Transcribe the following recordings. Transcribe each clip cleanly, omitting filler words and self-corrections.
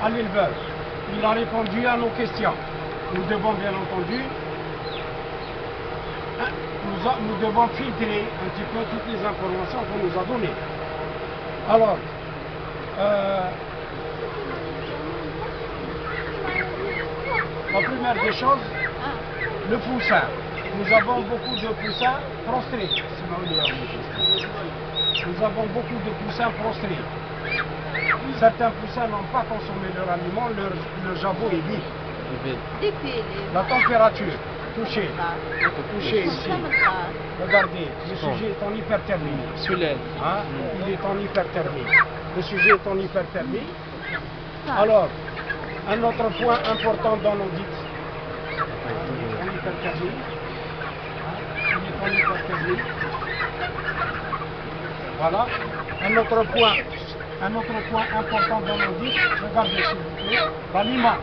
à l'éleveur. Il a répondu à nos questions. Nous devons bien entendu, nous devons filtrer un petit peu toutes les informations qu'on nous a données. Alors, la première des choses, le poussin. Nous avons beaucoup de poussins prostrés. Nous avons beaucoup de poussins prostrés. Certains poussins n'ont pas consommé leur aliment, leur jabot est vide. La température, touchez ici. Regardez, le sujet est en hyperthermie. Hein? Il est en hyperthermie. Le sujet est en hyperthermie. Alors, un autre point important dans l'audit. En hyperthermie. Il est en hyperthermie. Voilà. Un autre point important dans l'audit, regardez s'il vous plaît, l'aliment.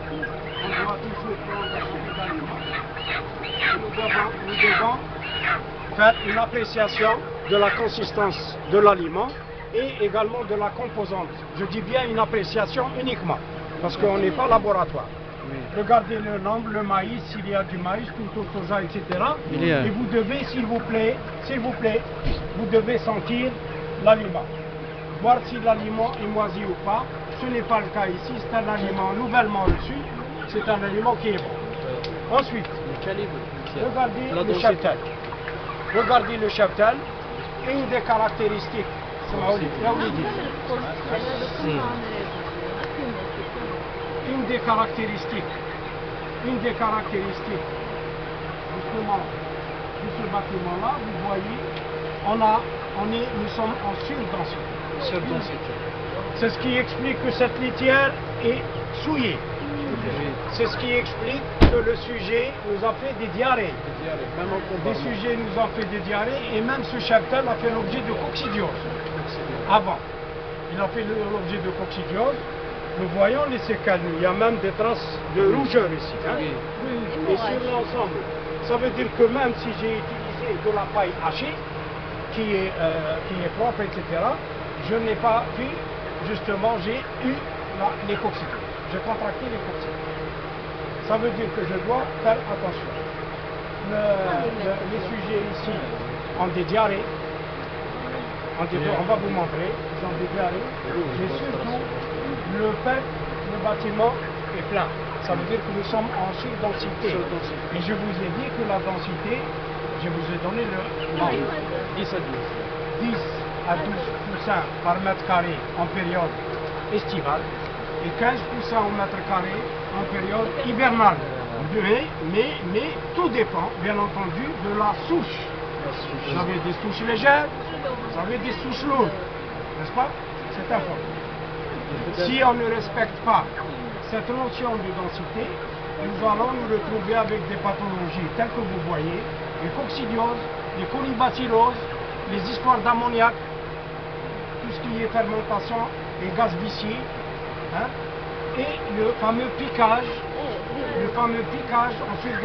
On doit toujours prendre l'aliment. Nous devons faire une appréciation de la consistance de l'aliment et également de la composante. Je dis bien une appréciation uniquement, parce qu'on n'est pas laboratoire. Oui. Regardez le nombre, le maïs, s'il y a du maïs, tout au soja, etc. Et vous devez, s'il vous plaît, vous devez sentir l'aliment. Voir si l'aliment est moisi ou pas. Ce n'est pas le cas ici, c'est un aliment nouvellement reçu, c'est un aliment qui est bon. Ensuite, regardez le cheptel. Regardez le cheptel, une des caractéristiques, une des caractéristiques, justement, de ce bâtiment-là, vous voyez, nous sommes en surdensité. C'est ce qui explique que cette litière est souillée. C'est ce qui explique que le sujet nous a fait des diarrhées. Des sujets nous ont fait des diarrhées et même ce cheptel a fait l'objet de coccidiose. Avant, il a fait l'objet de coccidiose. Nous voyons les séquelles. Il y a même des traces de rougeur ici. Hein? Et sur l'ensemble, ça veut dire que même si j'ai utilisé de la paille hachée, qui est propre, etc., je n'ai pas vu, justement, j'ai eu les coccidioses. J'ai contracté les coccidioses. Ça veut dire que je dois faire attention. Les sujets ici ont des diarrhées. On va vous montrer, ils ont des diarrhées. Mais surtout, le fait que le bâtiment est plein. Ça veut dire que nous sommes en surdensité. Et je vous ai dit que la densité, je vous ai donné le nombre. 10 à 12 poussins par mètre carré en période estivale et 15 poussins au mètre carré en période hivernale. Mais tout dépend, bien entendu, de la souche. Vous avez des souches légères, vous avez des souches lourdes, n'est-ce pas? C'est important. Si on ne respecte pas cette notion de densité, nous allons nous retrouver avec des pathologies telles que vous voyez, les coccidioses, les colibacilloses, les histoires d'ammoniac, tout ce qui est fermentation et gaz vicié, hein, et le fameux piquage ensuite.